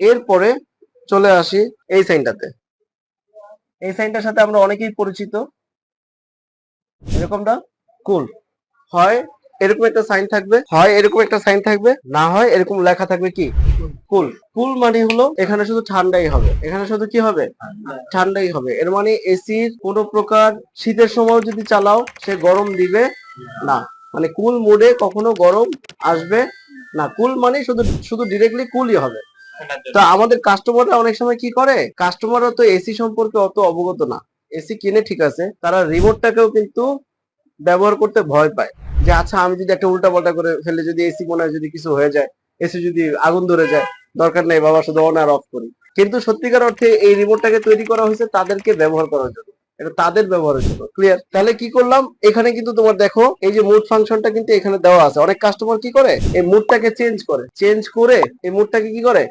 এরপরে চলে আসি এই সাইনটাতে। এই সাইনটার সাথে আমরা অনেকেই পরিচিত, এরকমটা কুল। হয় এরকম একটা সাইন থাকবে, হয় এরকম একটা সাইন থাকবে, না হয় এরকম লেখা থাকবে কি কুল। কুল মানে হলো এখানে শুধু ঠান্ডাই হবে, এখানে শুধু কি হবে ঠান্ডাই হবে। এর মানে এসির কোনো প্রকার শীতের সময় যদি চালাও সে গরম দিবে না, মানে কুল মোডে কখনো গরম আসবে না। কুল মানে শুধু শুধু ডিরেক্টলি কুলই হবে। তো আমাদের কাস্টমাররা অনেক সময় কি করে, কাস্টমাররা তো এসি সম্পর্কে অত অবগত না। এসি কিনে ঠিক আছে, তারা রিমোটটাকেও কিন্তু ব্যবহার করতে ভয় পায়, যে আচ্ছা আমি যদি একটা উল্টা পাল্টা করে ফেলে, যদি এসি মনে হয় যদি কিছু হয়ে যায়, এসি যদি আগুন ধরে যায়, দরকার নেই বাবা, শুধু অন আর অফ করি। কিন্তু সত্যিকার অর্থে এই রিমোটটাকে তৈরি করা হয়েছে তাদেরকে ব্যবহার করার জন্য, এটা তাদের ব্যবহারের জন্য। ক্লিয়ার? তাহলে কি করলাম, এখানে কিন্তু তোমার দেখো এই যে মুড ফাংশনটা কিন্তু এখানে দেওয়া আছে। অনেক কাস্টমার কি করে, এই মুডটাকে চেঞ্জ করে এই মুডটাকে কি করে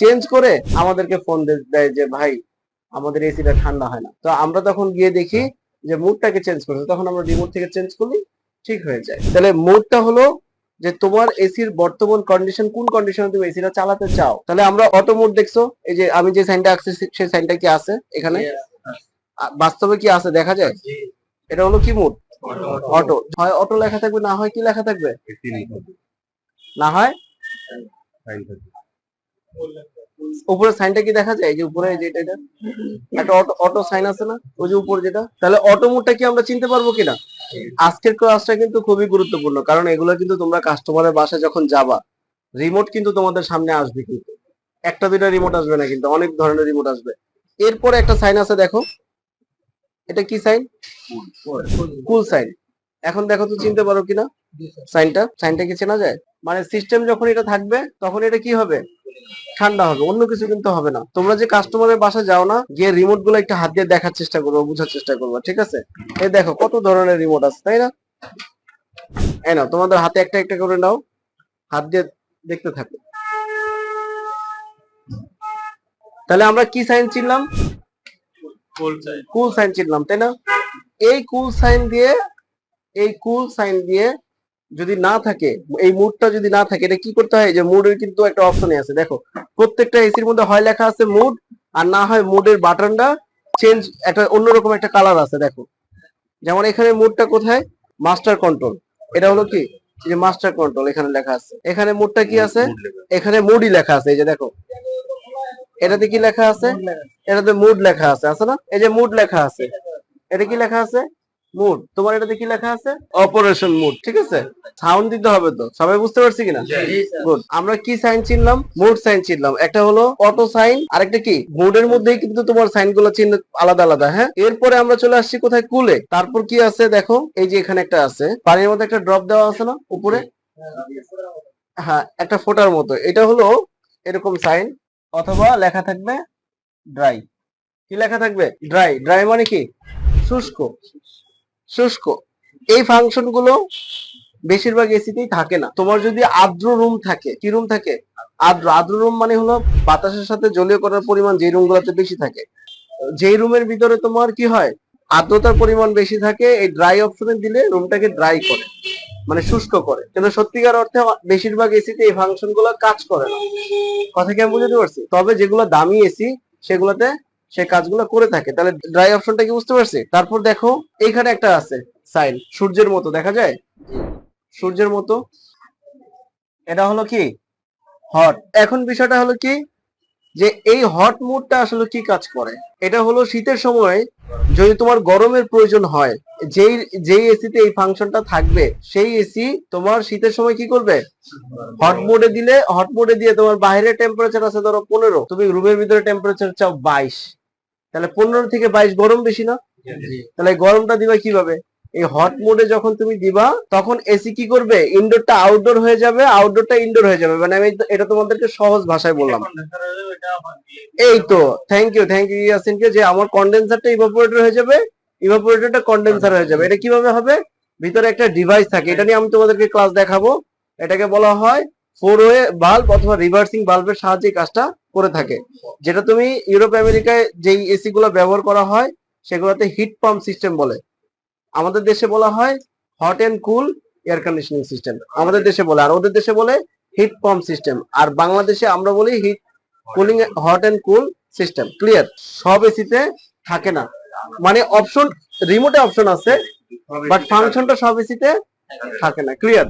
চেঞ্জ করে আমাদেরকে ফোন দেয় যে ভাই আমাদের এসিটা ঠান্ডা হয় না। তো আমরা তখন গিয়ে দেখি যে মুডটাকে চেঞ্জ করছে, তখন আমরা রিমোট থেকে চেঞ্জ করলি ঠিক হয়ে যায়। তাহলে মুডটা হলো যে তোমার এসির বর্তমান কন্ডিশন, কোন কন্ডিশনে তুমি এসিটা চালাতে চাও। তাহলে আমরা অটো মোড দেখছো, এই যে আমি যে সাইনটা আঁকছি সেই সাইনটা কি আছে এখানে, বাস্তবে কি আছে দেখা যায়। এটা হলো কি মুড, অটো। হয় অটো লেখা থাকবে, না হয় কি লেখা থাকবে, না হয় উপরে সাইনটা কি দেখা যায়, এই যে উপরে যেটা এটা একটা অটো অটো সাইন আছে না, ওই যে উপরে যেটা। তাহলে অটো মোডটা কি আমরা চিনতে পারবো কিনা। আজকের ক্লাসটা কিন্তু খুবই গুরুত্বপূর্ণ, কারণ এগুলো কিন্তু তোমরা কাস্টমারের বাসায় যখন যাবা, রিমোট কিন্তু তোমাদের সামনে আসবে, কিন্তু একটা দুইটা রিমোট আসবে না, কিন্তু অনেক ধরনের রিমোট আসবে। এরপরে একটা সাইন আছে দেখো, এটা কি সাইন, কুল সাইন। এখন দেখো তো চিনতে পারো কিনা সাইনটা কি চেনা যায়। মানে সিস্টেম যখন এটা থাকবে তখন এটা কি হবে, ঠান্ডা হবে, অন্য কিছু কিন্তু হবে না। তোমরা যে কাস্টমারের বাসা যাও না, গিয়ে রিমোট গুলো একটা হাত দিয়ে দেখার চেষ্টা করবো, বোঝার চেষ্টা করবো, ঠিক আছে। এই দেখো কত ধরনের রিমোট আছে, তাই না। এই নাও তোমাদের হাতে একটা একটা করে নাও, হাত দিয়ে দেখতে থাকো। তাহলে আমরা কি সাইন চিনলাম, কুল সাইন চিনলাম, তাই না। এই কুল সাইন দিয়ে যদি না থাকে, এই মুডটা যদি না থাকে, এটা কি করতে হয়, যে মুডের কিন্তু একটা অপশনই আছে দেখো, প্রত্যেকটা এসির মধ্যে হয় লেখা আছে মুড, আর না হয় মুডের বাটনটা চেঞ্জ, একটা অন্যরকম একটা কালার আছে দেখো। যেমন এখানে মুডটা কোথায়, মাস্টার কন্ট্রোল, এটা হলো কি যে মাস্টার কন্ট্রোল, এখানে লেখা আছে। এখানে মুডটা কি আছে, এখানে মুডই লেখা আছে, এই যে দেখো এটাতে কি লেখা আছে, এটাতে মুড লেখা আছে, আছে না, এই যে মুড লেখা আছে, এটা কি লেখা আছে মুড। তোমার এটাতে কি লেখা আছে, অপারেশন মুড, ঠিক আছে। সাউন্ড দিতে হবে তো, সবাই বুঝতে পারছি কিনা, গুড। আমরা কি সাইন চিনলাম, মুড সাইন চিনলাম। একটা হলো অটো সাইন, আরেকটা কি মুডের মধ্যেই কিন্তু তোমার সাইন গুলো চিহ্ন আলাদা আলাদা। হ্যাঁ, এরপরে আমরা চলে আসছি কোথায়, কুলে। তারপর কি আছে দেখো, এই যে এখানে একটা আছে, পানির মধ্যে একটা ড্রপ দেওয়া আছে না উপরে, হ্যাঁ একটা ফোটার মতো, এটা হলো এরকম সাইন, অথবা লেখা থাকবে ড্রাই। কি লেখা থাকবে, ড্রাই। ড্রাই মানে কি শুষ্ক, শুষ্ক। এই ফাংশন গুলো বেশিরভাগ এসিতেই থাকে না। তোমার যদি আর্দ্র রুম থাকে, কি রুম থাকে, আর্দ্র রুম মানে হলো বাতাসের সাথে জলীয় করার পরিমাণ যে রুম গুলোতে বেশি থাকে, যেই রুমের ভিতরে তোমার কি হয়, আর্দ্রতার পরিমাণ বেশি থাকে, এই ড্রাই অপশনে দিলে রুমটাকে ড্রাই করে, মানে শুষ্ক করে। কিন্তু সত্যিকার অর্থে বেশিরভাগ এসিতে এই ফাংশন গুলো কাজ করে না। কথা কি আমি বুঝতে পারছি, তবে যেগুলো দামি এসি সেগুলোতে সে কাজগুলো করে থাকে। তাহলে ড্রাই অপশনটা কি বুঝতে পারছি। তারপর দেখো এইখানে একটা আছে সাইন, সূর্যের মতো দেখা যায়, সূর্যের মতো, এটা হলো কি হট। এখন বিষয়টা হলো কি, যে এই হট মুডটা আসলে কি কাজ করে। এটা হলো শীতের সময় যদি তোমার গরমের প্রয়োজন হয়, যেই যেই এসিতে এই ফাংশনটা থাকবে, সেই এসি তোমার শীতের সময় কি করবে, হট মোডে দিলে, হট মোডে দিয়ে তোমার বাইরে টেম্পারেচার আছে ধরো 15, তুমি রুমের ভিতরে টেম্পারেচার চাও 22, তাহলে 15 থেকে 22 গরম বেশি না। তাহলে গরমটা দিবা কিভাবে, এই হট মোডে যখন তুমি দিবা তখন এসি কি করবে, ইনডোরটা আউটডোর হয়ে যাবে, আউটডোরটা ইনডোর হয়ে যাবে। মানে আমি এটা তোমাদেরকে সহজ ভাষায় বললাম। এই তো থ্যাংক ইউ ইয়াসিনকে, যে আমার কন্ডেন্সারটা ইভাপোরেটর হয়ে যাবে, ইভাপোরেটরটা কন্ডেন্সার হয়ে যাবে। এটা কিভাবে হবে, ভিতরে একটা ডিভাইস থাকে, এটা নিয়ে আমি তোমাদেরকে ক্লাস দেখাবো। এটাকে বলা হয় 4 ওয়ে বাল্ব অথবা রিভার্সিং বাল্বের সাহায্যে কাজটা করে থাকে। যেটা তুমি ইউরোপ আমেরিকায় যেই এসি গুলো ব্যবহার করা হয় সেগুলোতে হিট পাম্প সিস্টেম বলে, আমাদের দেশে বলা হয় hot and cool air conditioning system, আমাদের দেশে বলে। আর ওদের দেশে বলে হিট পাম্প সিস্টেম। আর বাংলাদেশে আমরা বলি cooling hot and cool system. Clear? সব এসিতে থাকে না, মানে অপশন রিমোটে অপশন আছে বাট ফাংশনটা সব এসিতে থাকে না। ক্লিয়ার?